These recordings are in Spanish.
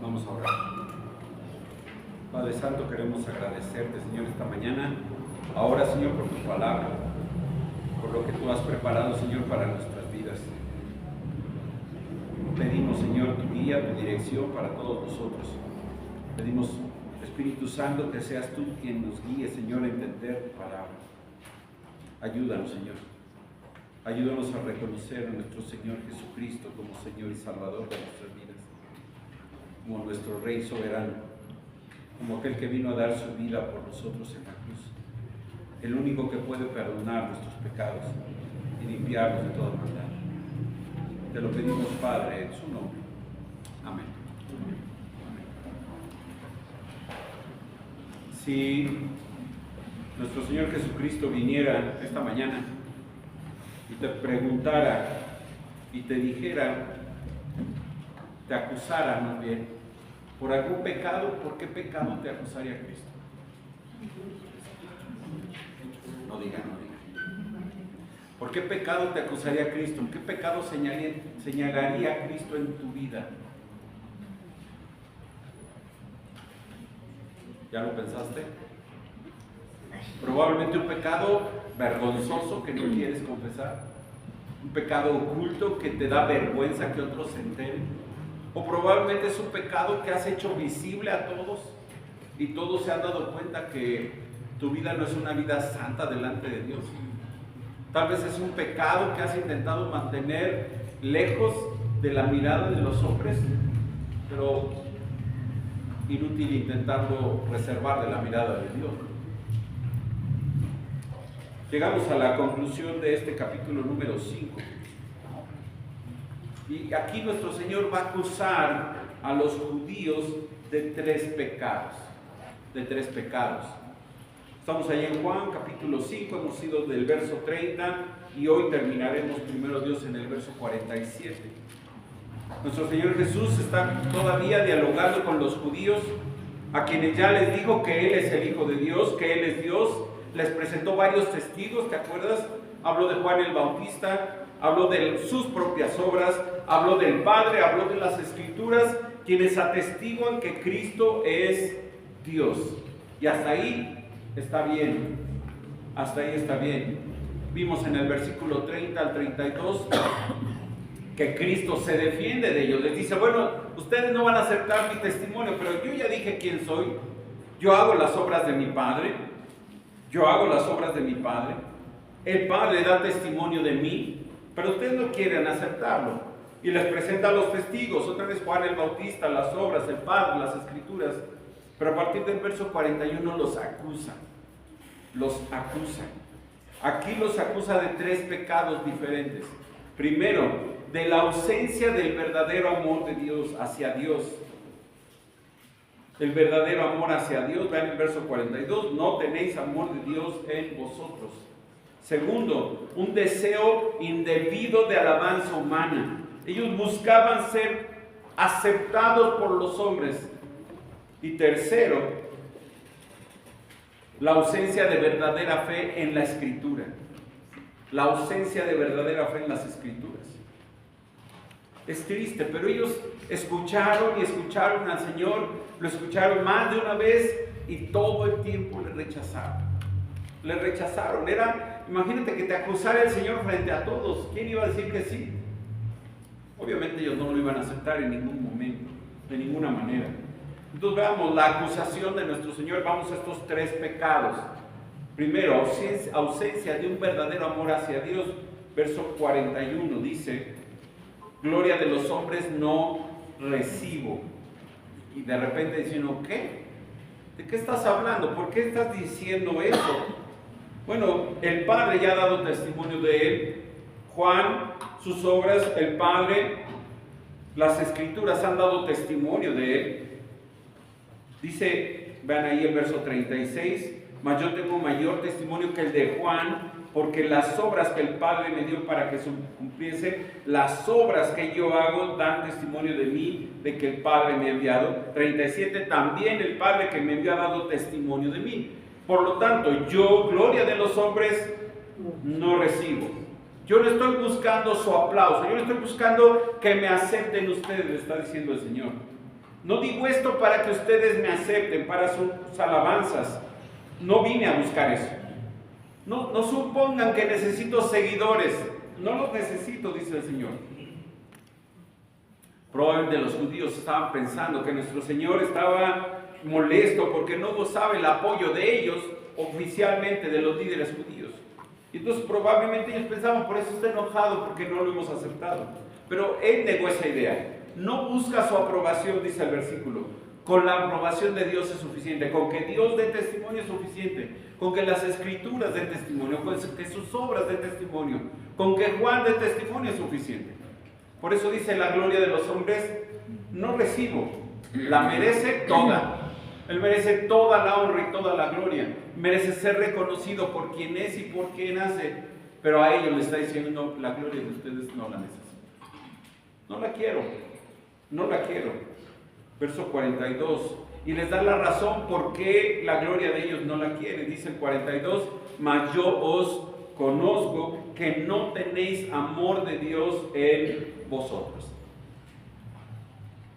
Vamos a orar. Padre Santo, queremos agradecerte, Señor, esta mañana. Ahora, Señor, por tu palabra, por lo que tú has preparado, Señor, para nuestras vidas. Pedimos, Señor, tu guía, tu dirección para todos nosotros. Pedimos, Espíritu Santo, que seas tú quien nos guíe, Señor, a entender tu palabra. Ayúdanos, Señor. Ayúdanos a reconocer a nuestro Señor Jesucristo como Señor y Salvador de nuestras vidas, como nuestro Rey soberano, como aquel que vino a dar su vida por nosotros en la cruz, el único que puede perdonar nuestros pecados y limpiarnos de toda maldad. Te lo pedimos, Padre, en su nombre. Amén. Si nuestro Señor Jesucristo viniera esta mañana y te preguntara y te dijera, te acusara más bien, por algún pecado, ¿por qué pecado te acusaría Cristo? No diga. ¿Por qué pecado te acusaría Cristo? ¿Qué pecado señalaría Cristo en tu vida? ¿Ya lo pensaste? Probablemente un pecado vergonzoso que no quieres confesar, un pecado oculto que te da vergüenza que otros se enteren, o probablemente es un pecado que has hecho visible a todos y todos se han dado cuenta que tu vida no es una vida santa delante de Dios. Tal vez es un pecado que has intentado mantener lejos de la mirada de los hombres, pero inútil intentarlo reservar de la mirada de Dios. Llegamos a la conclusión de este capítulo número 5. Y aquí nuestro Señor va a acusar a los judíos de tres pecados. Estamos ahí en Juan capítulo 5, hemos ido del verso 30 y hoy terminaremos primero Dios en el verso 47. Nuestro Señor Jesús está todavía dialogando con los judíos, a quienes ya les dijo que Él es el Hijo de Dios, que Él es Dios. Les presentó varios testigos, ¿te acuerdas? Habló de Juan el Bautista, habló de sus propias obras, habló del Padre, habló de las Escrituras, quienes atestiguan que Cristo es Dios. Y hasta ahí está bien, hasta ahí está bien. Vimos en el versículo 30 al 32 que Cristo se defiende de ellos. Les dice, bueno, ustedes no van a aceptar mi testimonio, pero yo ya dije quién soy. Yo hago las obras de mi Padre. El Padre da testimonio de mí, pero ustedes no quieren aceptarlo. Y les presenta a los testigos, otra vez Juan el Bautista, las obras, el Padre, las Escrituras. Pero a partir del verso 41 los acusa. Aquí los acusa de tres pecados diferentes. Primero, de la ausencia del verdadero amor de Dios hacia Dios. El verdadero amor hacia Dios, vean el verso 42, no tenéis amor de Dios en vosotros. Segundo, un deseo indebido de alabanza humana. Ellos buscaban ser aceptados por los hombres. Y tercero, la ausencia de verdadera fe en la Escritura. La ausencia de verdadera fe en las Escrituras. Es triste, pero ellos escucharon y escucharon al Señor, lo escucharon más de una vez y todo el tiempo le rechazaron. Imagínate que te acusara el Señor frente a todos. ¿Quién iba a decir que sí? Obviamente ellos no lo iban a aceptar en ningún momento, de ninguna manera. Entonces veamos la acusación de nuestro Señor. Vamos a estos tres pecados. Primero, ausencia de un verdadero amor hacia Dios. Verso 41 dice, gloria de los hombres no recibo. Y de repente dice uno, ¿qué? ¿De qué estás hablando? ¿Por qué estás diciendo eso? Bueno, el Padre ya ha dado testimonio de Él. Juan, sus obras, el Padre, las Escrituras han dado testimonio de Él. Dice, vean ahí el verso 36, mas yo tengo mayor testimonio que el de Juan, porque las obras que el Padre me dio para que se cumpliese, las obras que yo hago dan testimonio de mí, de que el Padre me ha enviado. 37, también el Padre que me envió ha dado testimonio de mí. Por lo tanto, yo, gloria de los hombres, no recibo. Yo no estoy buscando su aplauso, yo no estoy buscando que me acepten ustedes, está diciendo el Señor. No digo esto para que ustedes me acepten, para sus alabanzas. No vine a buscar eso. No supongan que necesito seguidores. No los necesito, dice el Señor. Probablemente los judíos estaban pensando que nuestro Señor estaba molesto porque no gozaba el apoyo de ellos oficialmente, de los líderes judíos. Y entonces probablemente ellos pensaban, por eso está enojado, porque no lo hemos aceptado. Pero Él negó esa idea. No busca su aprobación, dice el versículo. Con la aprobación de Dios es suficiente. Con que Dios dé testimonio es suficiente. Con que las Escrituras den testimonio. Con que sus obras den testimonio. Con que Juan dé testimonio es suficiente. Por eso dice, la gloria de los hombres no recibo. La merece toda. Él merece toda la honra y toda la gloria. Merece ser reconocido por quien es y por quien hace. Pero a ellos le está diciendo, no, la gloria de ustedes no la necesito. No la quiero. No la quiero. Verso 42. Y les da la razón por qué la gloria de ellos no la quiere. Dice el 42. Mas yo os conozco que no tenéis amor de Dios en vosotros.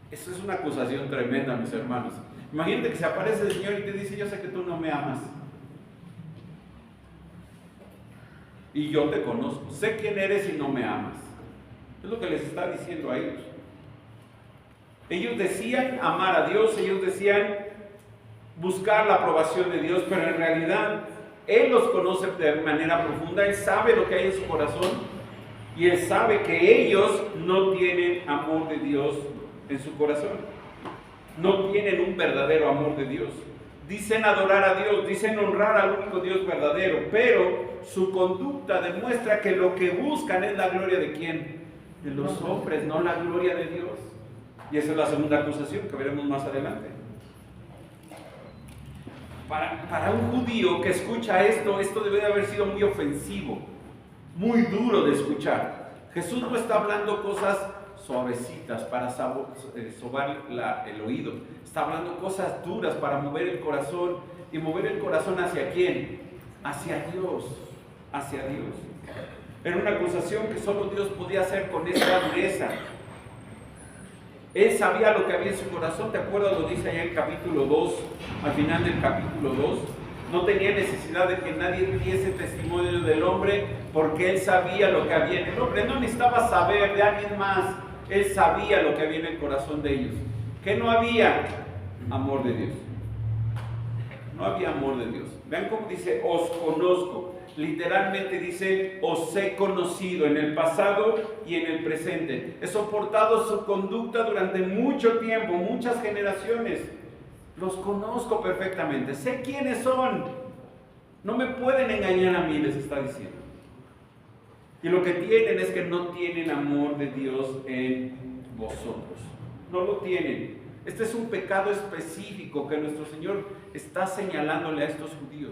Eso es una acusación tremenda, mis hermanos. Imagínate que se aparece el Señor y te dice, yo sé que tú no me amas. Y yo te conozco. Sé quién eres y no me amas. Es lo que les está diciendo a ellos. Ellos decían amar a Dios, ellos decían buscar la aprobación de Dios, pero en realidad Él los conoce de manera profunda. Él sabe lo que hay en su corazón y Él sabe que ellos no tienen amor de Dios en su corazón. No tienen un verdadero amor de Dios. Dicen adorar a Dios, dicen honrar al único Dios verdadero, pero su conducta demuestra que lo que buscan es la gloria de ¿quién? De los hombres, no la gloria de Dios. Y esa es la segunda acusación que veremos más adelante. Para un judío que escucha esto debe de haber sido muy ofensivo, muy duro de escuchar. Jesús no está hablando cosas suavecitas para sobar el oído. Está hablando cosas duras para mover el corazón. ¿Y mover el corazón hacia quién? Hacia Dios. Hacia Dios. Era una acusación que solo Dios podía hacer con esta dureza. Él sabía lo que había en su corazón. ¿Te acuerdas? Lo dice allá en el capítulo 2, al final del capítulo 2. No tenía necesidad de que nadie diese testimonio del hombre, porque Él sabía lo que había en el hombre. No necesitaba saber de alguien más. Él sabía lo que había en el corazón de ellos. Que no había amor de Dios. No había amor de Dios. Vean cómo dice, os conozco. Literalmente dice, os he conocido en el pasado y en el presente. He soportado su conducta durante mucho tiempo, muchas generaciones. Los conozco perfectamente. Sé quiénes son. No me pueden engañar a mí, les está diciendo. Y lo que tienen es que no tienen amor de Dios en vosotros. No lo tienen. Este es un pecado específico que nuestro Señor está señalándole a estos judíos.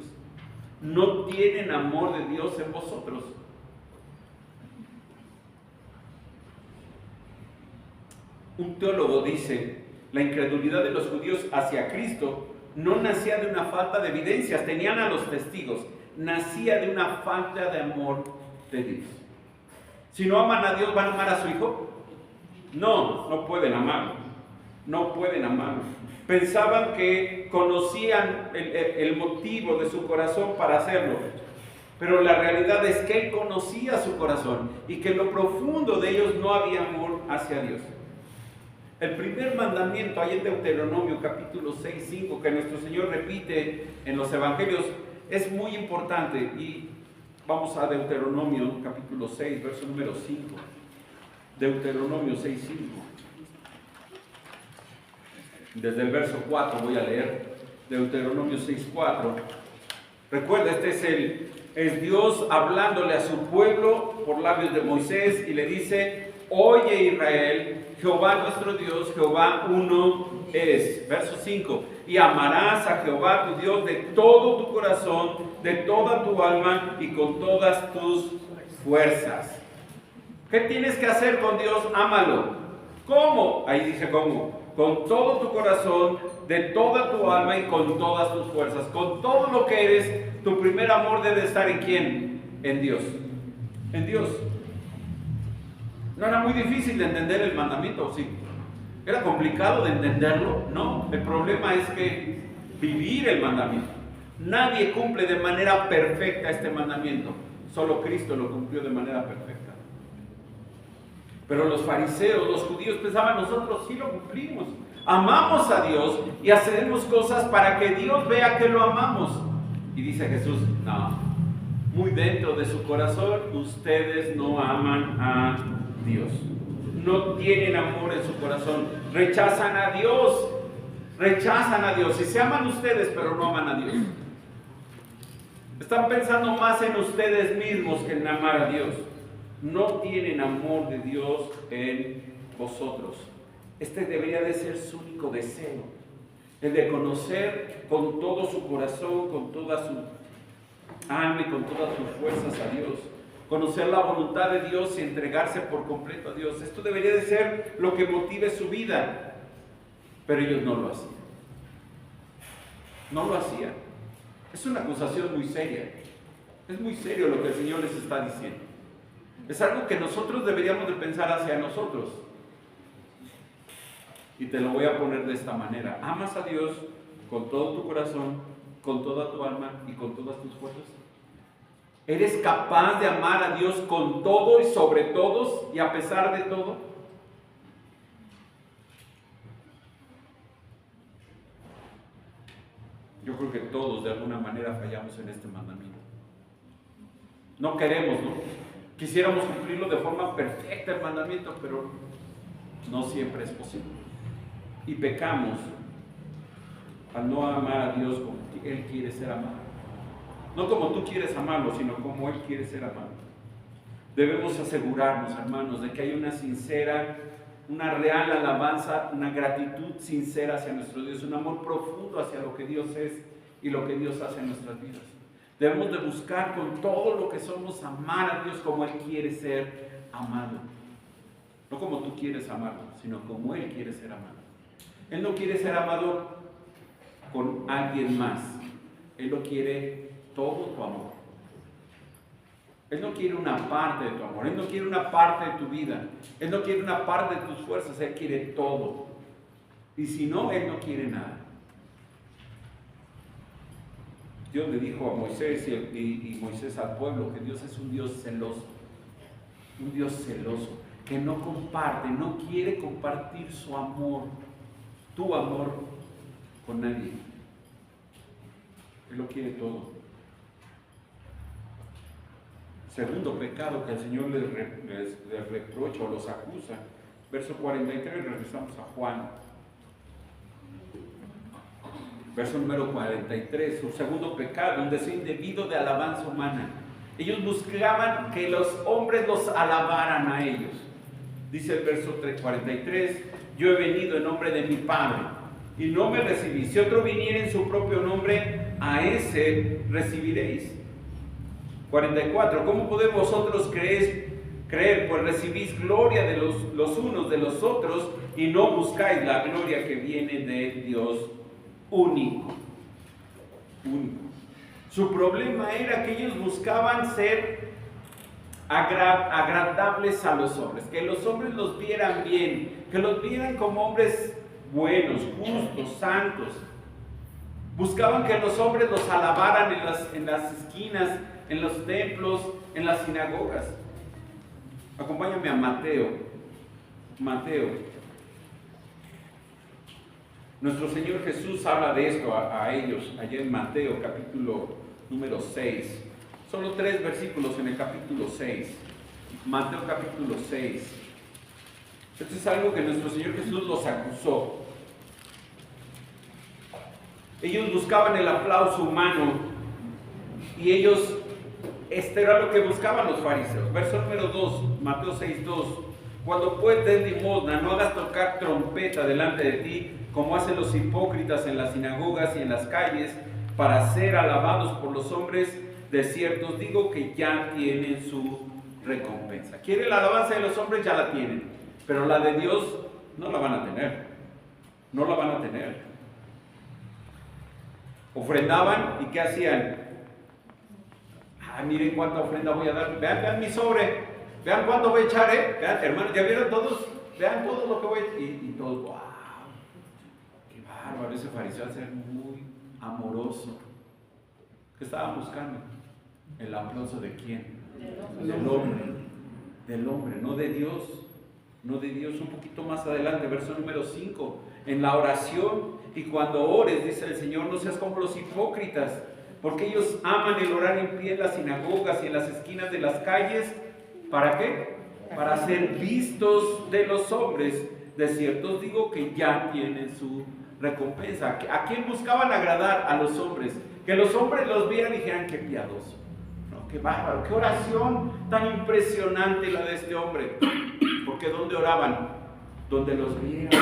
No tienen amor de Dios en vosotros. Un teólogo dice, la incredulidad de los judíos hacia Cristo no nacía de una falta de evidencias, tenían a los testigos, nacía de una falta de amor de Dios. Si no aman a Dios, ¿van a amar a su Hijo? No pueden amarlo. No pueden amarlo. Pensaban que conocían el motivo de su corazón para hacerlo. Pero la realidad es que Él conocía su corazón y que en lo profundo de ellos no había amor hacia Dios. El primer mandamiento, ahí en Deuteronomio capítulo 6, 5, que nuestro Señor repite en los evangelios, es muy importante. Y vamos a Deuteronomio capítulo 6, verso número 5. Deuteronomio 6, 5. Desde el verso 4 voy a leer. Deuteronomio 6, 4. Recuerda, es Dios hablándole a su pueblo por labios de Moisés y le dice: oye Israel, Jehová nuestro Dios, Jehová uno es. Verso 5. Y amarás a Jehová tu Dios de todo tu corazón, de toda tu alma y con todas tus fuerzas. ¿Qué tienes que hacer con Dios? Ámalo. ¿Cómo? Ahí dice cómo. Con todo tu corazón, de toda tu alma y con todas tus fuerzas. Con todo lo que eres, tu primer amor debe estar ¿en quién? En Dios. En Dios. No era muy difícil de entender el mandamiento, sí. ¿Era complicado de entenderlo? No, el problema es que vivir el mandamiento. Nadie cumple de manera perfecta este mandamiento. Solo Cristo lo cumplió de manera perfecta. Pero los fariseos, los judíos pensaban, nosotros sí lo cumplimos. Amamos a Dios y hacemos cosas para que Dios vea que lo amamos. Y dice Jesús, no, muy dentro de su corazón ustedes no aman a Dios. No tienen amor en su corazón. Rechazan a Dios. Rechazan a Dios. Y se aman ustedes, pero no aman a Dios. Están pensando más en ustedes mismos que en amar a Dios. No tienen amor de Dios en vosotros. Este debería de ser su único deseo. El de conocer con todo su corazón, con toda su alma y con todas sus fuerzas a Dios. Conocer la voluntad de Dios y entregarse por completo a Dios. Esto debería de ser lo que motive su vida. Pero ellos no lo hacían. No lo hacían. Es una acusación muy seria. Es muy serio lo que el Señor les está diciendo. Es algo que nosotros deberíamos de pensar hacia nosotros. Y te lo voy a poner de esta manera. ¿Amas a Dios con todo tu corazón, con toda tu alma y con todas tus fuerzas? ¿Eres capaz de amar a Dios con todo y sobre todos y a pesar de todo? Yo creo que todos de alguna manera fallamos en este mandamiento. No queremos, ¿no? Quisiéramos cumplirlo de forma perfecta el mandamiento, pero no siempre es posible. Y pecamos al no amar a Dios como Él quiere ser amado. No como tú quieres amarlo, sino como Él quiere ser amado. Debemos asegurarnos, hermanos, de que hay una sincera, una real alabanza, una gratitud sincera hacia nuestro Dios, un amor profundo hacia lo que Dios es y lo que Dios hace en nuestras vidas. Debemos de buscar con todo lo que somos amar a Dios como Él quiere ser amado. No como tú quieres amarlo, sino como Él quiere ser amado. Él no quiere ser amado con alguien más. Él lo quiere todo tu amor. Él no quiere una parte de tu amor. Él no quiere una parte de tu vida. Él no quiere una parte de tus fuerzas. Él quiere todo. Y si no, Él no quiere nada. Dios le dijo a Moisés y Moisés al pueblo que Dios es un Dios celoso. Un Dios celoso. Que no comparte, no quiere compartir su amor. Tu amor con nadie. Él lo quiere todo. Segundo pecado que el Señor les reprocha o los acusa. Verso 43, regresamos a Juan. Verso número 43, su segundo pecado, un deseo indebido de alabanza humana. Ellos buscaban que los hombres los alabaran a ellos. Dice el verso 43, yo he venido en nombre de mi Padre y no me recibís. Si otro viniera en su propio nombre, a ese recibiréis. 44, ¿cómo podéis vosotros creer? Pues recibís gloria de los unos de los otros y no buscáis la gloria que viene de Dios único. Su problema era que ellos buscaban ser agradables a los hombres, que los hombres los vieran bien, que los vieran como hombres buenos, justos, santos. Buscaban que los hombres los alabaran en las esquinas, en los templos, en las sinagogas. Acompáñame a Mateo. Nuestro Señor Jesús habla de esto a ellos, allá en Mateo capítulo número 6. Solo 3 versículos en el capítulo 6. Mateo capítulo 6. Esto es algo que nuestro Señor Jesús los acusó. Ellos buscaban el aplauso humano y este era lo que buscaban los fariseos. Verso número 2, Mateo 6, 2. Cuando pues des limosna, no hagas tocar trompeta delante de ti, como hacen los hipócritas en las sinagogas y en las calles, para ser alabados por los hombres. De cierto os digo que ya tienen su recompensa. ¿Quieren la alabanza de los hombres? Ya la tienen. Pero la de Dios no la van a tener. No la van a tener. Ofrendaban y ¿qué hacían? Miren cuánta ofrenda voy a dar. Vean mi sobre. Vean cuánto voy a echar, Vean, hermanos, ¿ya vieron todos? vean todo lo que voy a... Y todos, wow, qué bárbaro, ese fariseo va a ser muy amoroso. ¿Qué estaban buscando? ¿El aplauso de quién? Del hombre, no de Dios. No de Dios. Un poquito más adelante, verso número 5, en la oración, y cuando ores, dice el Señor, no seas como los hipócritas, porque ellos aman el orar en pie en las sinagogas y en las esquinas de las calles. ¿Para qué? Para ser vistos de los hombres. De cierto os digo que ya tienen su recompensa. ¿A quién buscaban agradar? A los hombres. Que los hombres los vieran y dijeran, qué piadoso, ¿no? Qué bárbaro, qué oración tan impresionante la de este hombre. Porque ¿dónde oraban? Donde los vieran,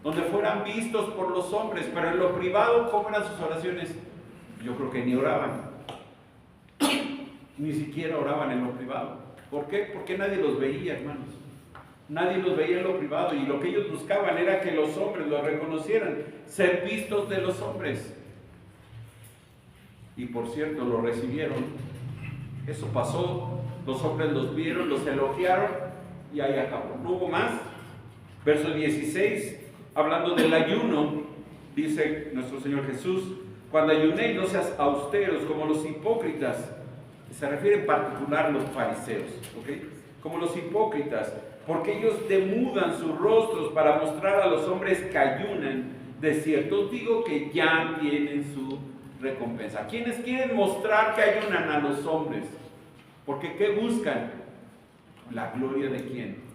donde fueran vistos por los hombres. Pero en lo privado, ¿cómo eran sus oraciones? Yo creo que ni oraban, ni siquiera oraban en lo privado. ¿Por qué? Porque nadie los veía, hermanos. Nadie los veía en lo privado, y lo que ellos buscaban era que los hombres los reconocieran, ser vistos de los hombres. Y por cierto, lo recibieron. Eso pasó, los hombres los vieron, los elogiaron, y ahí acabó. No hubo más. Verso 16, hablando del ayuno, dice nuestro Señor Jesús, cuando ayunéis no seas austeros como los hipócritas. Se refiere en particular a los fariseos, ¿ok? Como los hipócritas, porque ellos demudan sus rostros para mostrar a los hombres que ayunan. De cierto os digo que ya tienen su recompensa. ¿Quiénes quieren mostrar que ayunan? A los hombres. Porque ¿qué buscan? ¿La gloria de quién?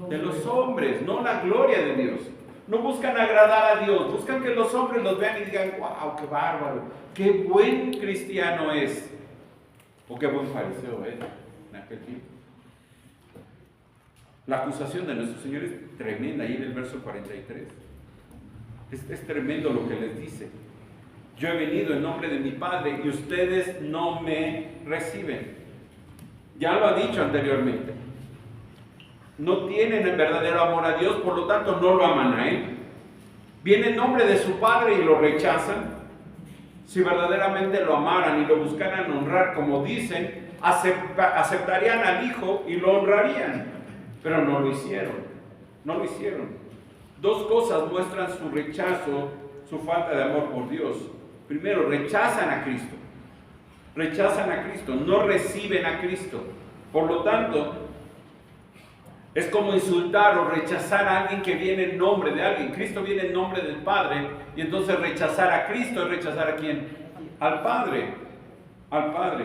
De los hombres, no la gloria de Dios. No buscan agradar a Dios, buscan que los hombres los vean y digan, wow, qué bárbaro, qué buen cristiano es, o qué buen fariseo es en aquel tiempo. La acusación de nuestro Señor es tremenda, ahí en el verso 43. Es tremendo lo que les dice. Yo he venido en nombre de mi Padre y ustedes no me reciben. Ya lo ha dicho anteriormente. No tienen el verdadero amor a Dios, por lo tanto no lo aman a Él. Viene en nombre de su Padre y lo rechazan. Si verdaderamente lo amaran y lo buscaran honrar como dicen, aceptarían al Hijo y lo honrarían. Pero no lo hicieron. No lo hicieron. Dos cosas muestran su rechazo, su falta de amor por Dios. Primero, rechazan a Cristo. Rechazan a Cristo, no reciben a Cristo. Por lo tanto, es como insultar o rechazar a alguien que viene en nombre de alguien. Cristo viene en nombre del Padre, y entonces rechazar a Cristo es rechazar a ¿quién? Al Padre. Al Padre.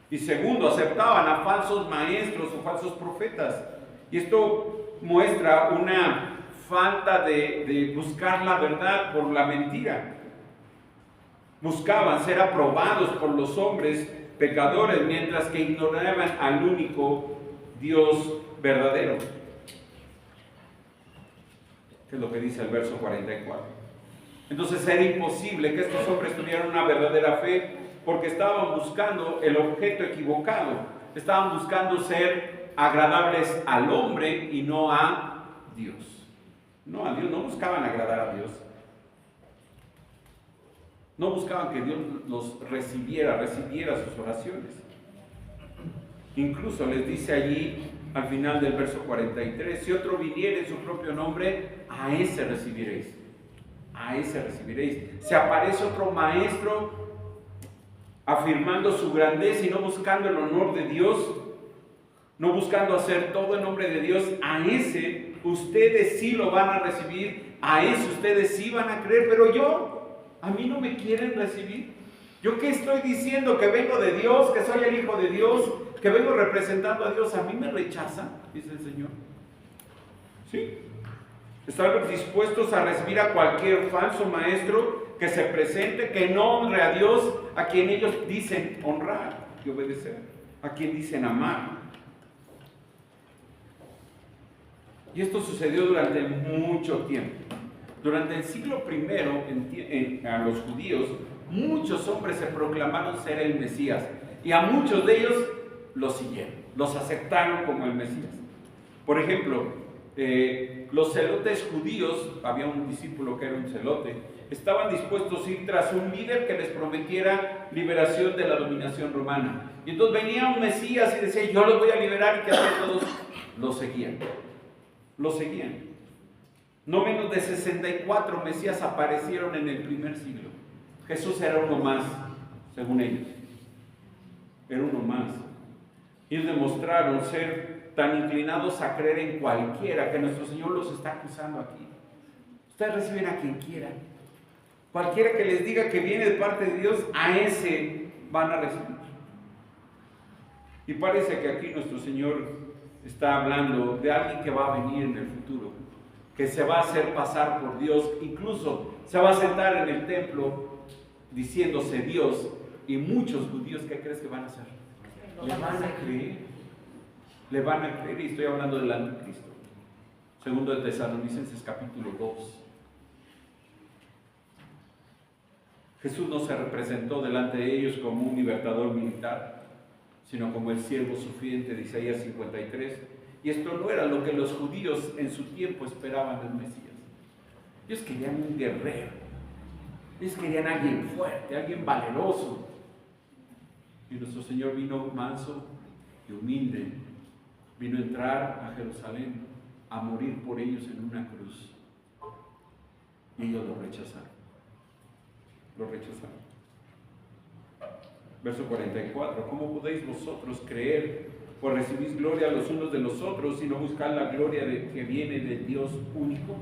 Y segundo, aceptaban a falsos maestros o falsos profetas. Y esto muestra una falta de buscar la verdad por la mentira. Buscaban ser aprobados por los hombres pecadores, mientras que ignoraban al único Dios verdadero. ¿Qué es lo que dice el verso 44? Entonces era imposible que estos hombres tuvieran una verdadera fe, porque estaban buscando el objeto equivocado. Estaban buscando ser agradables al hombre y no a Dios. No a Dios, no buscaban agradar a Dios. No buscaban que Dios los recibiera sus oraciones. Incluso les dice allí al final del verso 43, si otro viniere en su propio nombre, a ese recibiréis. A ese recibiréis. Si aparece otro maestro afirmando su grandeza y no buscando el honor de Dios, no buscando hacer todo en nombre de Dios, a ese ustedes sí lo van a recibir, a ese ustedes sí van a creer, pero a mí no me quieren recibir. ¿Yo qué estoy diciendo? Que vengo de Dios, que soy el Hijo de Dios, que vengo representando a Dios. ¿A mí me rechazan? Dice el Señor. ¿Sí? Están dispuestos a recibir a cualquier falso maestro que se presente, que no honre a Dios, a quien ellos dicen honrar y obedecer, a quien dicen amar. Y esto sucedió durante mucho tiempo. Durante el siglo I, a los judíos, muchos hombres se proclamaron ser el Mesías, y a muchos de ellos los siguieron, los aceptaron como el Mesías. Por ejemplo, los celotes judíos, había un discípulo que era un celote, estaban dispuestos a ir tras un líder que les prometiera liberación de la dominación romana. Y entonces venía un Mesías y decía, yo los voy a liberar, y que hacían todos, lo seguían. Lo seguían. No menos de 64 Mesías aparecieron en el primer siglo. Jesús era uno más, según ellos. Era uno más. Ellos demostraron ser tan inclinados a creer en cualquiera que nuestro Señor los está acusando aquí. Ustedes reciben a quien quieran. Cualquiera que les diga que viene de parte de Dios, a ese van a recibir. Y parece que aquí nuestro Señor está hablando de alguien que va a venir en el futuro, que se va a hacer pasar por Dios, incluso se va a sentar en el templo diciéndose Dios, y muchos judíos, ¿qué crees que van a hacer? Le van a creer. Le van a creer, y estoy hablando del anticristo. Segundo de Tesalonicenses capítulo 2. Jesús no se representó delante de ellos como un libertador militar, sino como el siervo sufriente de Isaías 53. Y esto no era lo que los judíos en su tiempo esperaban del Mesías. Ellos querían un guerrero. Ellos querían a alguien fuerte, alguien valeroso. Y nuestro Señor vino manso y humilde. Vino a entrar a Jerusalén, a morir por ellos en una cruz. Y ellos lo rechazaron. Lo rechazaron. Verso 44. ¿Cómo podéis vosotros creer, pues recibís gloria los unos de los otros, y no buscar la gloria que viene del Dios único?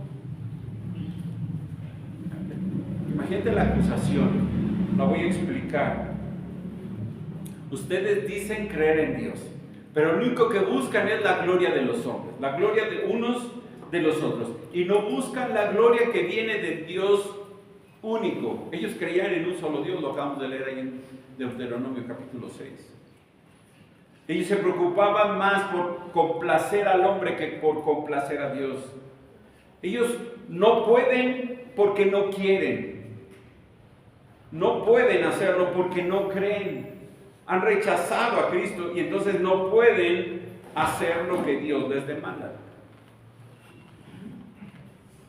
Imagínate la acusación. La voy a explicar. Ustedes dicen creer en Dios, pero lo único que buscan es la gloria de los hombres, la gloria de unos de los otros, y no buscan la gloria que viene del Dios único. Ellos creían en un solo Dios, lo acabamos de leer ahí en Deuteronomio capítulo 6. Ellos se preocupaban más por complacer al hombre que por complacer a Dios. Ellos no pueden porque no quieren. No pueden hacerlo porque no creen. Han rechazado a Cristo y entonces no pueden hacer lo que Dios les demanda.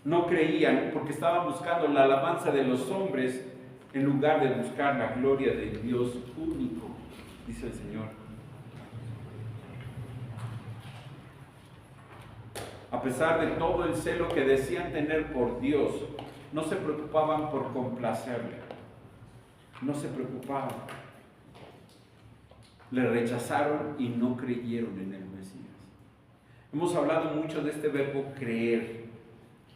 No creían porque estaban buscando la alabanza de los hombres en lugar de buscar la gloria del Dios único, dice el Señor. A pesar de todo el celo que decían tener por Dios, no se preocupaban por complacerle. No se preocupaban. Le rechazaron y no creyeron en el Mesías. Hemos hablado mucho de este verbo creer.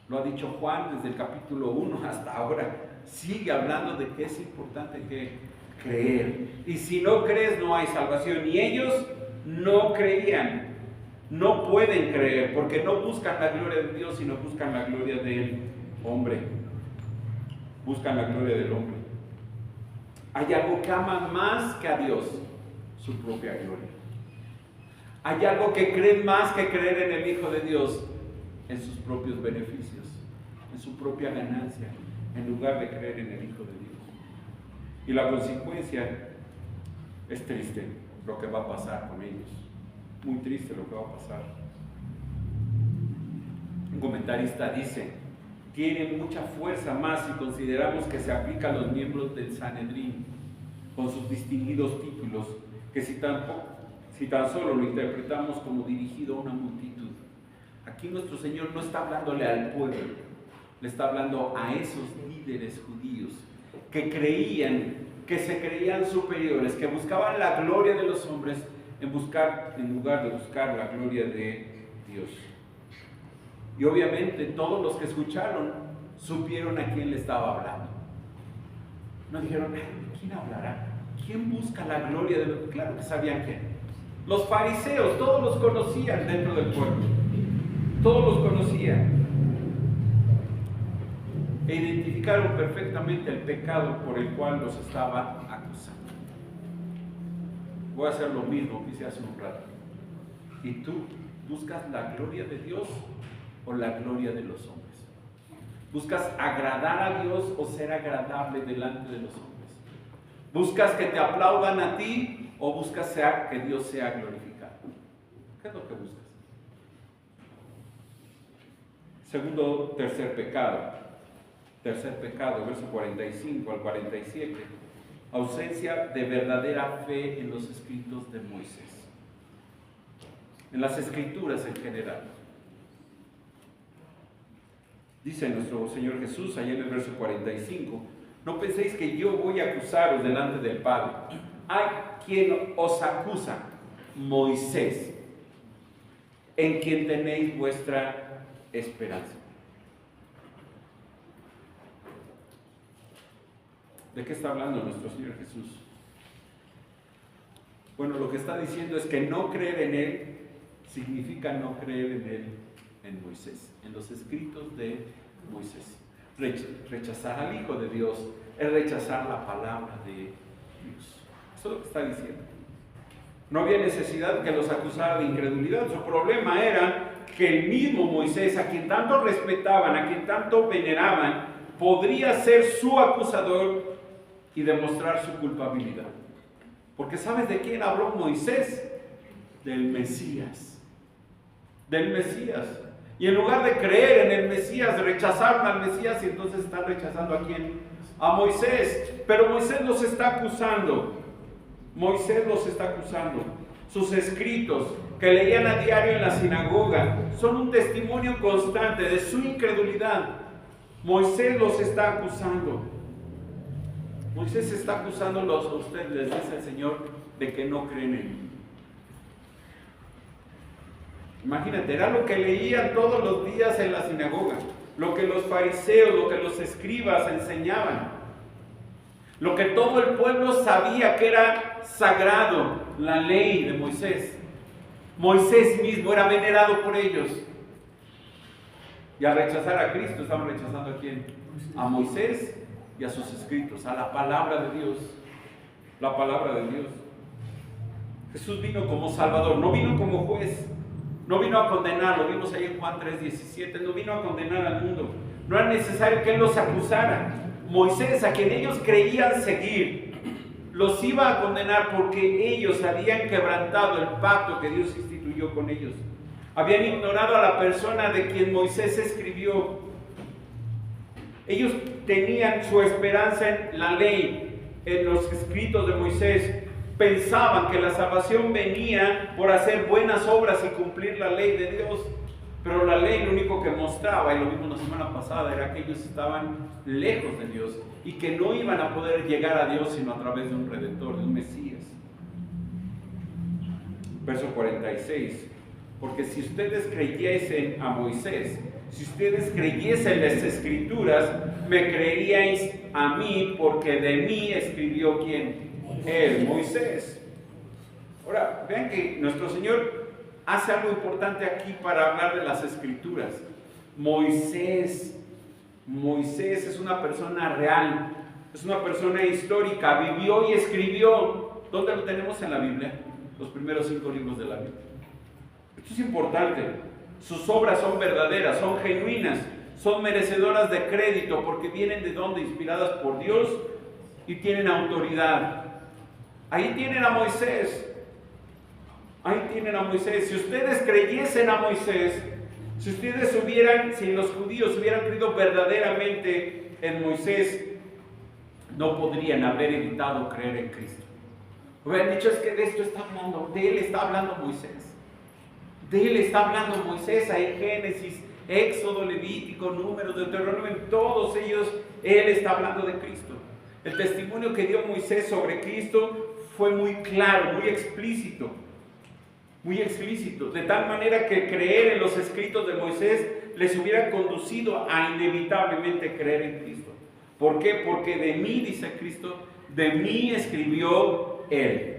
Lo ha dicho Juan desde el capítulo 1 hasta ahora. Sigue hablando de que es importante que creer. Y si no crees, no hay salvación. Y ellos no creían. No pueden creer porque no buscan la gloria de Dios, sino buscan la gloria del hombre. Buscan la gloria del hombre. Hay algo que aman más que a Dios: su propia gloria. Hay algo que creen más que creer en el Hijo de Dios: en sus propios beneficios, en su propia ganancia, en lugar de creer en el Hijo de Dios. Y la consecuencia es triste, lo que va a pasar con ellos. Muy triste lo que va a pasar. Un comentarista dice: tiene mucha fuerza más si consideramos que se aplica a los miembros del Sanedrín, con sus distinguidos títulos, que si tan solo lo interpretamos como dirigido a una multitud. Aquí nuestro Señor no está hablándole al pueblo, le está hablando a esos líderes judíos que se creían superiores, que buscaban la gloria de los hombres en lugar de buscar la gloria de Dios. Y obviamente todos los que escucharon supieron a quién le estaba hablando. No dijeron: ¿quién hablará? ¿Quién busca la gloria de Dios? Claro que sabían quién. Los fariseos, todos los conocían dentro del pueblo. Todos los conocían. E identificaron perfectamente el pecado por el cual los estaba acusando. Voy a hacer lo mismo que hice hace un rato. ¿Y tú buscas la gloria de Dios o la gloria de los hombres? ¿Buscas agradar a Dios o ser agradable delante de los hombres? ¿Buscas que te aplaudan a ti o buscas que Dios sea glorificado? ¿Qué es lo que buscas? Tercer pecado, verso 45 al 47. Ausencia de verdadera fe en los escritos de Moisés. en las Escrituras en general. Dice nuestro Señor Jesús allá en el verso 45, no penséis que yo voy a acusaros delante del Padre. Hay quien os acusa, Moisés, en quien tenéis vuestra esperanza. ¿De qué está hablando nuestro Señor Jesús? Bueno, lo que está diciendo es que no creer en Él significa no creer en Él, en Moisés, en los escritos de Moisés. Rechazar al Hijo de Dios es rechazar la palabra de Dios. Eso es lo que está diciendo. No había necesidad que los acusara de incredulidad. Su problema era que el mismo Moisés, a quien tanto respetaban, a quien tanto veneraban, podría ser su acusador y demostrar su culpabilidad. Porque ¿sabes de quién habló Moisés? Del Mesías. Del Mesías. Y en lugar de creer en el Mesías, rechazaron al Mesías y entonces están rechazando ¿a quién? A Moisés. Pero Moisés los está acusando. Moisés los está acusando. Sus escritos que leían a diario en la sinagoga son un testimonio constante de su incredulidad. Moisés los está acusando. Moisés está acusándolos a ustedes, les dice el Señor, de que no creen en Él. Imagínate, era lo que leían todos los días en la sinagoga, lo que los fariseos, lo que los escribas enseñaban, lo que todo el pueblo sabía que era sagrado, la ley de Moisés. Moisés mismo era venerado por ellos. Y al rechazar a Cristo, estaban rechazando ¿a quién? A Moisés y a sus escritos, a la palabra de Dios. La palabra de Dios. Jesús vino como Salvador, no vino como juez, no vino a condenar, lo vimos ahí en Juan 3:17, no vino a condenar al mundo. No era necesario que Él los acusara. Moisés, a quien ellos creían seguir, los iba a condenar porque ellos habían quebrantado el pacto que Dios instituyó con ellos. Habían ignorado a la persona de quien Moisés escribió. Ellos tenían su esperanza en la ley, en los escritos de Moisés. Pensaban que la salvación venía por hacer buenas obras y cumplir la ley de Dios. Pero la ley lo único que mostraba, y lo vimos la semana pasada, era que ellos estaban lejos de Dios y que no iban a poder llegar a Dios sino a través de un Redentor, de un Mesías. Verso 46. Porque si ustedes creyesen a Moisés, si ustedes creyesen las Escrituras, me creeríais a mí, porque de mí escribió ¿quién? Él, Moisés. Ahora, vean que nuestro Señor hace algo importante aquí para hablar de las Escrituras. Moisés es una persona real, es una persona histórica, vivió y escribió. ¿Dónde lo tenemos en la Biblia? Los primeros 5 libros de la Biblia. Esto es importante. Sus obras son verdaderas, son genuinas, son merecedoras de crédito porque vienen de donde, inspiradas por Dios y tienen autoridad. Ahí tienen a Moisés. Ahí tienen a Moisés. Si ustedes creyesen a Moisés, si los judíos hubieran creído verdaderamente en Moisés, no podrían haber evitado creer en Cristo. Hubieran dicho, es que de esto está hablando, de él está hablando Moisés. De él está hablando Moisés, ahí Génesis, Éxodo, Levítico, Números, Deuteronomio, en todos ellos él está hablando de Cristo. El testimonio que dio Moisés sobre Cristo fue muy claro, muy explícito, de tal manera que creer en los escritos de Moisés les hubiera conducido a inevitablemente creer en Cristo. ¿Por qué? Porque de mí, dice Cristo, de mí escribió Él.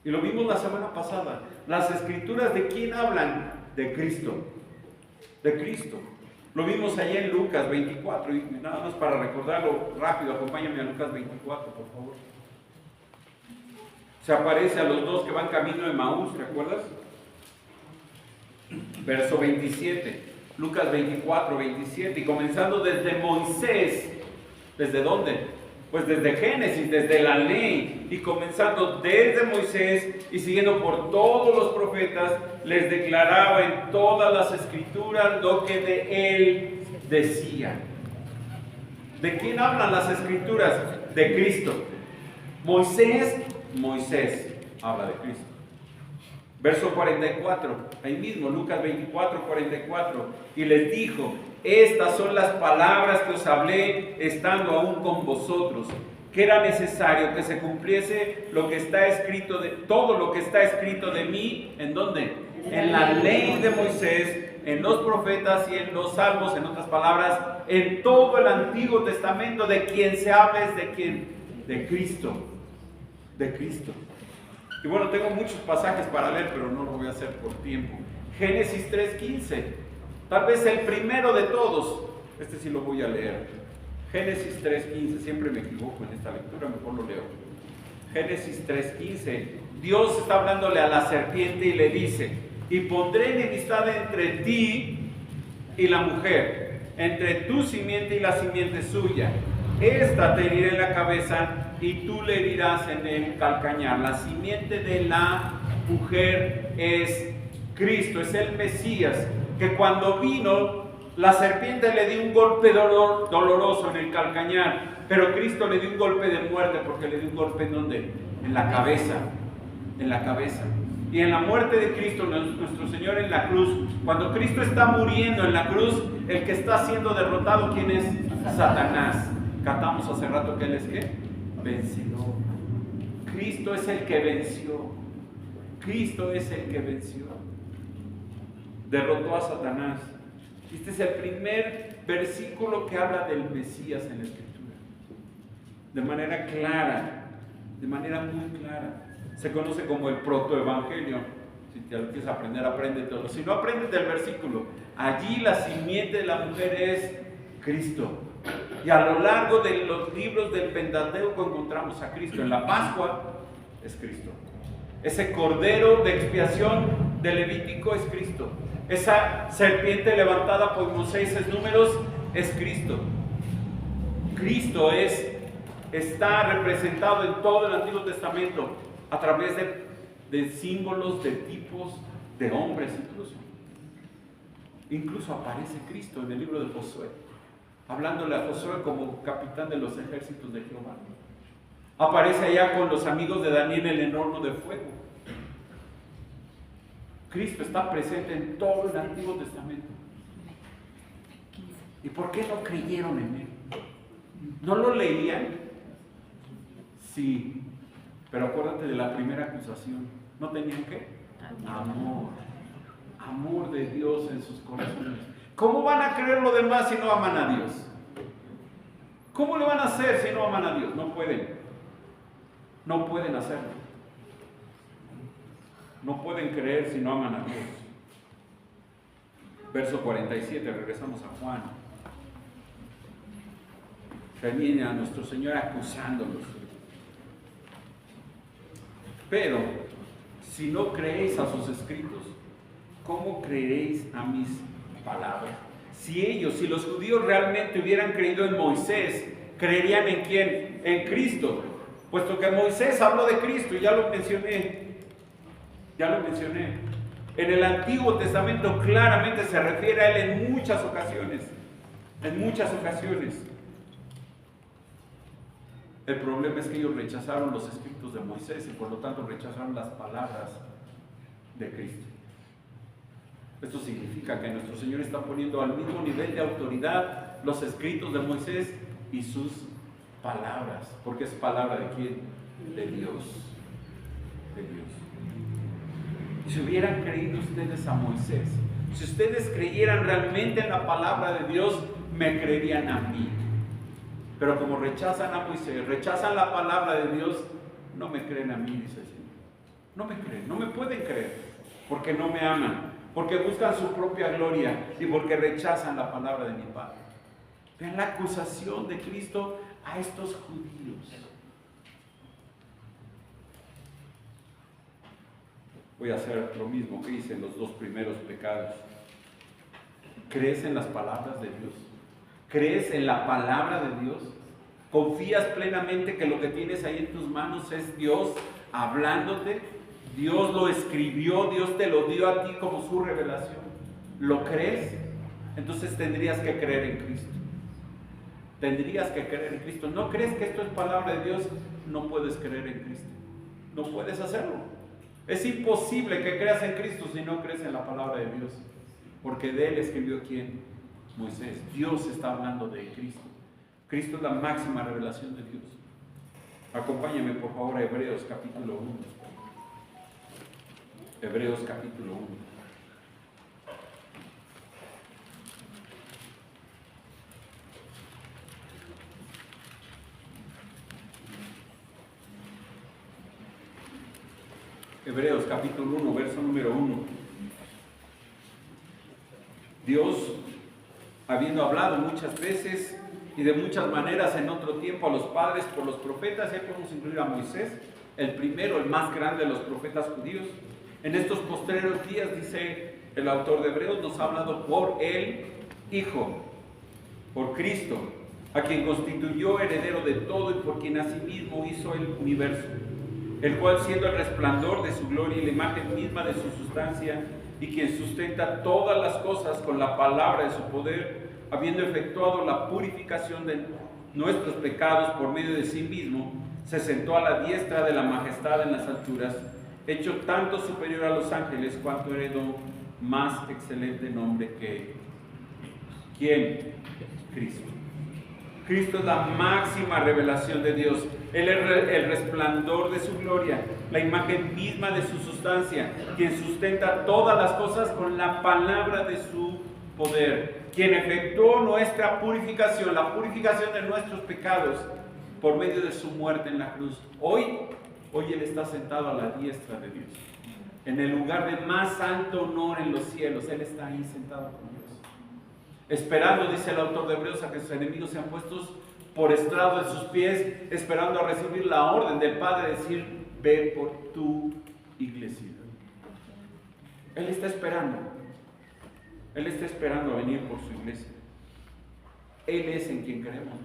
Y lo vimos la semana pasada. Las Escrituras, ¿de quién hablan? De Cristo. De Cristo. Lo vimos allá en Lucas 24. Y nada más para recordarlo rápido, acompáñame a Lucas 24, por favor. Se aparece a los dos que van camino de Maús, ¿te acuerdas? Verso 27. Lucas 24, 27. Y comenzando desde Moisés. ¿Desde dónde? Pues desde Génesis, desde la ley, y comenzando desde Moisés y siguiendo por todos los profetas, les declaraba en todas las Escrituras lo que de él decía. ¿De quién hablan las Escrituras? De Cristo. Moisés habla de Cristo. Verso 44, ahí mismo, Lucas 24, 44. Y les dijo: estas son las palabras que os hablé estando aún con vosotros, que era necesario que se cumpliese lo que está escrito todo lo que está escrito de mí. ¿En dónde? En la ley de Moisés, en los profetas y en los salmos. En otras palabras, en todo el Antiguo Testamento. De quien se habla es de quién, de Cristo, de Cristo. Y bueno, tengo muchos pasajes para leer, pero no lo voy a hacer por tiempo. Génesis 3:15, tal vez el primero de todos. Este sí lo voy a leer. Génesis 3:15, siempre me equivoco en esta lectura, mejor lo leo. Génesis 3:15, Dios está hablándole a la serpiente y le dice: y pondré enemistad entre ti y la mujer, entre tu simiente y la simiente suya. Esta te herirá en la cabeza y tú le herirás en el calcañar. La simiente de la mujer es Cristo, es el Mesías, que cuando vino, la serpiente le dio un golpe doloroso en el calcañar, pero Cristo le dio un golpe de muerte, porque le dio un golpe ¿en dónde? En la cabeza, en la cabeza. Y en la muerte de Cristo, nuestro Señor en la cruz, cuando Cristo está muriendo en la cruz, el que está siendo derrotado, ¿quién es? Satanás. Cantamos hace rato que Él es ¿qué? Vencedor. Cristo es el que venció. Cristo es el que venció. Derrotó a Satanás. Este es el primer versículo que habla del Mesías en la Escritura. De manera clara, de manera muy clara. Se conoce como el protoevangelio. Si te lo quieres aprender, apréndetelo. Si no, apréndete el versículo. Allí la simiente de la mujer es Cristo. Y a lo largo de los libros del Pentateuco encontramos a Cristo. En la Pascua es Cristo. Ese cordero de expiación de Levítico es Cristo. Esa serpiente levantada por Moisés en Números es Cristo. Cristo está representado en todo el Antiguo Testamento a través de símbolos, de tipos, de hombres incluso. Incluso aparece Cristo en el libro de Josué, hablándole a Josué como capitán de los ejércitos de Jehová. Aparece allá con los amigos de Daniel en el horno de fuego. Cristo está presente en todo el Antiguo Testamento. ¿Y por qué no creyeron en Él? ¿No lo leían? Sí, pero acuérdate de la primera acusación. ¿No tenían qué? Amor. Amor de Dios en sus corazones. ¿Cómo van a creer lo demás si no aman a Dios? ¿Cómo le van a hacer si no aman a Dios? No pueden. No pueden hacerlo. No pueden creer si no aman a Dios. Verso 47, regresamos a Juan. Termina a nuestro Señor acusándolos. Pero, si no creéis a sus escritos, ¿cómo creeréis a mis palabras? Si los judíos realmente hubieran creído en Moisés, ¿creerían en quién? En Cristo. Puesto que Moisés habló de Cristo, y ya lo mencioné. En el Antiguo Testamento claramente se refiere a Él en muchas ocasiones. El problema es que ellos rechazaron los escritos de Moisés y por lo tanto rechazaron las palabras de Cristo. Esto significa que nuestro Señor está poniendo al mismo nivel de autoridad los escritos de Moisés y sus palabras. Porque es palabra de ¿quién? De Dios. De Dios. Si hubieran creído ustedes a Moisés, si ustedes creyeran realmente en la palabra de Dios, me creerían a mí. Pero como rechazan a Moisés, rechazan la palabra de Dios, no me creen a mí, dice el Señor. No me creen, no me pueden creer, porque no me aman, porque buscan su propia gloria y porque rechazan la palabra de mi Padre. Vean la acusación de Cristo a estos judíos. Voy a hacer lo mismo que hice en los dos primeros pecados. ¿Crees en las palabras de Dios? ¿Crees en la palabra de Dios? ¿Confías plenamente que lo que tienes ahí en tus manos es Dios hablándote? Dios lo escribió, Dios te lo dio a ti como su revelación. ¿Lo crees? Entonces tendrías que creer en Cristo. Tendrías que creer en Cristo. ¿No crees que esto es palabra de Dios? No puedes creer en Cristo. No puedes hacerlo. Es imposible que creas en Cristo si no crees en la palabra de Dios, porque de Él escribió ¿quién? Moisés. Dios está hablando de Cristo. Cristo es la máxima revelación de Dios. Acompáñame por favor a Hebreos capítulo 1. Hebreos capítulo 1. Hebreos capítulo 1, verso número 1. Dios, habiendo hablado muchas veces y de muchas maneras en otro tiempo a los padres por los profetas, ya podemos incluir a Moisés, el primero, el más grande de los profetas judíos. En estos postreros días, dice el autor de Hebreos, nos ha hablado por el Hijo, por Cristo, a quien constituyó heredero de todo y por quien asimismo hizo el universo, el cual siendo el resplandor de su gloria y la imagen misma de su sustancia, y quien sustenta todas las cosas con la palabra de su poder, habiendo efectuado la purificación de nuestros pecados por medio de sí mismo, se sentó a la diestra de la majestad en las alturas, hecho tanto superior a los ángeles, cuanto heredó más excelente nombre que ¿quién? Cristo. Cristo es la máxima revelación de Dios. Él es el resplandor de su gloria, la imagen misma de su sustancia, quien sustenta todas las cosas con la palabra de su poder, quien efectuó nuestra purificación, la purificación de nuestros pecados por medio de su muerte en la cruz. Hoy Él está sentado a la diestra de Dios, en el lugar de más alto honor en los cielos. Él está ahí sentado con Dios, esperando, dice el autor de Hebreos, a que sus enemigos sean puestos por estrado de sus pies, esperando a recibir la orden del Padre, decir: ve por tu iglesia. Él está esperando a venir por su iglesia. Él es en quien creemos,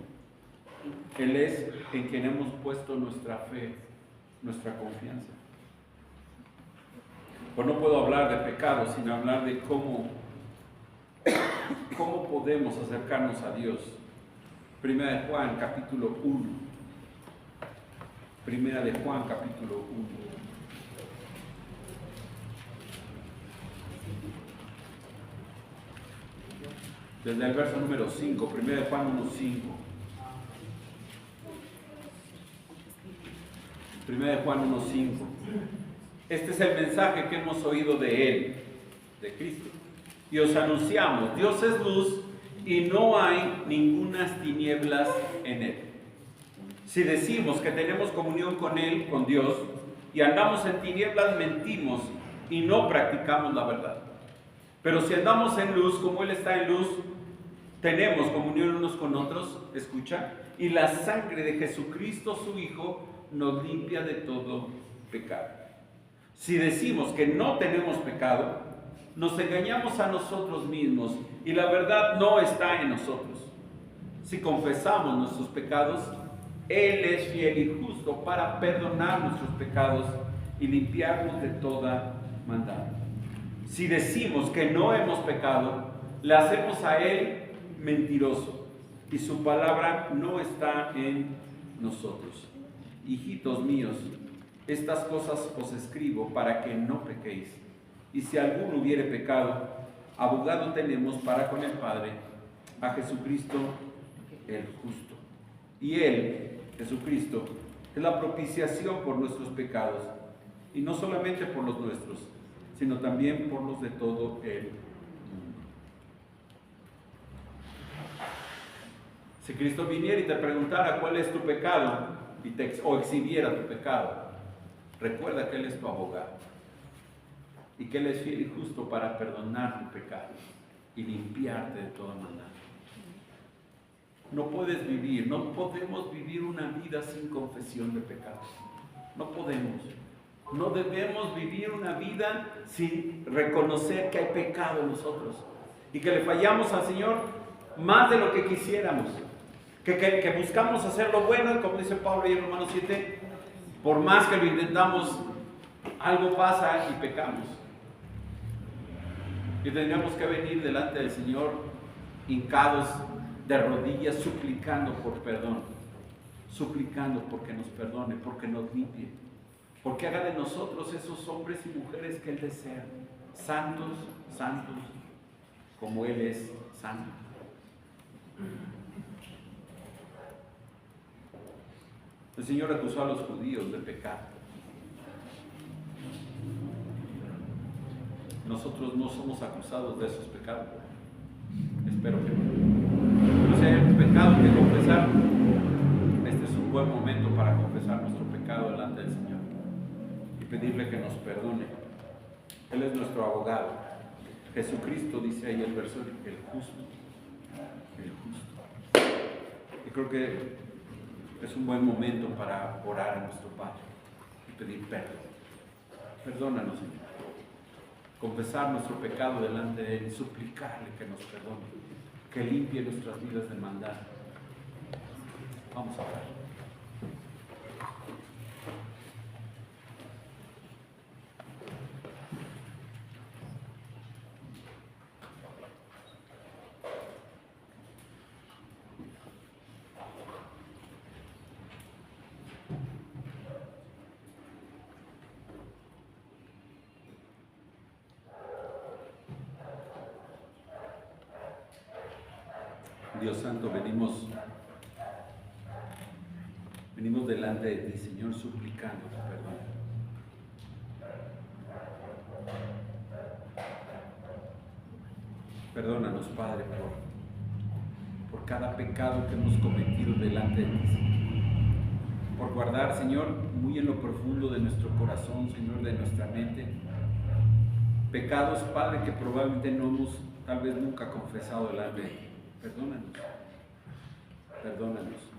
Él es en quien hemos puesto nuestra fe, nuestra confianza. Pues no puedo hablar de pecado sin hablar de cómo podemos acercarnos a Dios. Primera de Juan, capítulo 1. Primera de Juan, capítulo 1. Desde el verso número 5, Primera de Juan 1:5. Primera de Juan 1:5. Este es el mensaje que hemos oído de Él, de Cristo. Y os anunciamos: Dios es luz y no hay ningunas tinieblas en Él. Si decimos que tenemos comunión con Él, con Dios, y andamos en tinieblas, mentimos y no practicamos la verdad. Pero si andamos en luz, como Él está en luz, tenemos comunión unos con otros, escucha, y la sangre de Jesucristo, su Hijo, nos limpia de todo pecado. Si decimos que no tenemos pecado, nos engañamos a nosotros mismos y la verdad no está en nosotros. Si confesamos nuestros pecados, Él es fiel y justo para perdonar nuestros pecados y limpiarnos de toda maldad. Si decimos que no hemos pecado, le hacemos a Él mentiroso y su palabra no está en nosotros. Hijitos míos, estas cosas os escribo para que no pequéis. Y si alguno hubiere pecado, abogado tenemos para con el Padre, a Jesucristo el justo. Y Él, Jesucristo, es la propiciación por nuestros pecados, y no solamente por los nuestros, sino también por los de todo el mundo. Si Cristo viniera y te preguntara cuál es tu pecado, o exhibiera tu pecado, recuerda que Él es tu abogado y que Él es fiel y justo para perdonar tu pecado y limpiarte de toda maldad. No podemos vivir una vida sin confesión de pecados. No podemos. No debemos vivir una vida sin reconocer que hay pecado en nosotros y que le fallamos al Señor más de lo que quisiéramos. Que buscamos hacer lo bueno, y como dice Pablo en Romanos 7, por más que lo intentamos, algo pasa y pecamos. Y tendríamos que venir delante del Señor hincados de rodillas, suplicando por perdón, suplicando porque nos perdone, porque nos limpie, porque haga de nosotros esos hombres y mujeres que Él desea, santos, santos, como Él es santo. El Señor acusó a los judíos de pecado. Nosotros no somos acusados de esos pecados. Espero que no. Pero si hay un pecado que confesar, este es un buen momento para confesar nuestro pecado delante del Señor y pedirle que nos perdone. Él es nuestro abogado. Jesucristo, dice ahí el verso, el justo. El justo. Y creo que es un buen momento para orar a nuestro Padre y pedir perdón. Perdónanos, Señor. Confesar nuestro pecado delante de Él y suplicarle que nos perdone, que limpie nuestras vidas de maldad. Vamos a orar. Dios Santo, venimos delante de ti, Señor, suplicando tu perdón. Perdónanos, Padre, por cada pecado que hemos cometido delante de ti, Señor. Por guardar, Señor, muy en lo profundo de nuestro corazón, Señor, de nuestra mente, pecados, Padre, que probablemente no hemos tal vez nunca confesado delante de ti. Perdónanos, perdónanos.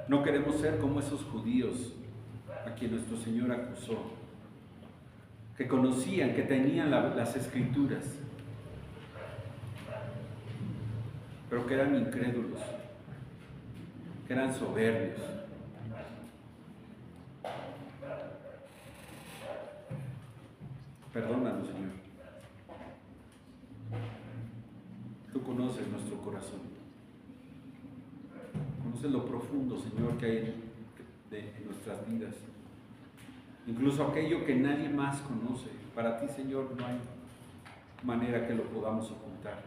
No queremos ser como esos judíos a quien nuestro Señor acusó, que conocían, que tenían las Escrituras, pero que eran incrédulos, que eran soberbios. Perdónanos, Señor. Tú conoces nuestro corazón. Conoces lo profundo, Señor, que hay en nuestras vidas. Incluso aquello que nadie más conoce. Para ti, Señor, no hay manera que lo podamos ocultar.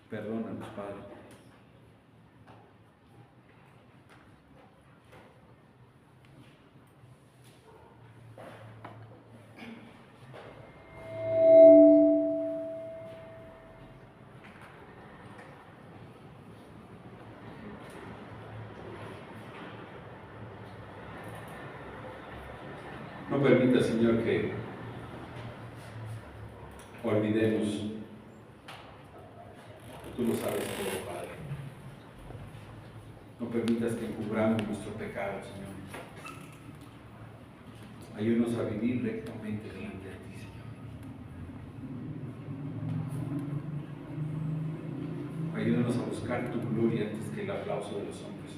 Perdónanos, Padre. No permita, Señor, que olvidemos. Tú lo sabes todo, Padre. No permitas que encubramos nuestro pecado, Señor. Ayúdanos a vivir rectamente delante de ti, Señor. Ayúdanos a buscar tu gloria antes que el aplauso de los hombres.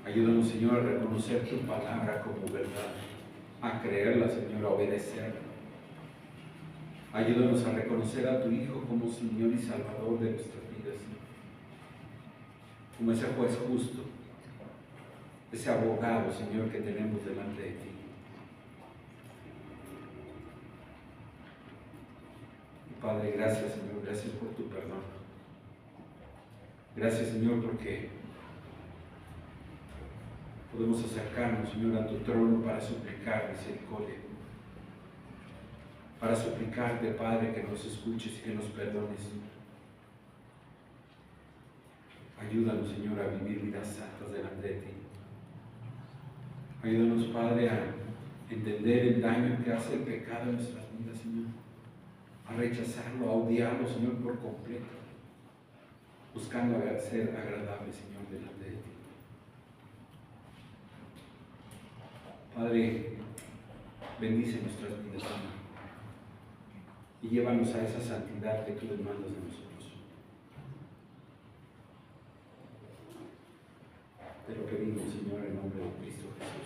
Ayúdanos, Señor, a reconocer tu palabra como verdad, a creerla, Señor, a obedecerla. Ayúdanos a reconocer a tu Hijo como Señor y Salvador de nuestras vidas, como ese juez justo, ese abogado, Señor, que tenemos delante de ti. Padre, gracias, Señor, gracias por tu perdón. Gracias, Señor, porque podemos acercarnos, Señor, a tu trono para suplicar misericordia, para suplicarte, Padre, que nos escuches y que nos perdones. Ayúdanos, Señor, a vivir vidas santas delante de ti. Ayúdanos, Padre, a entender el daño que hace el pecado en nuestras vidas, Señor, a rechazarlo, a odiarlo, Señor, por completo, buscando ser agradable, Señor, delante de ti. Padre, bendice nuestras vidas, Señor, y llévanos a esa santidad que tú demandas de nosotros. Te lo pedimos, Señor, en nombre de Cristo Jesús.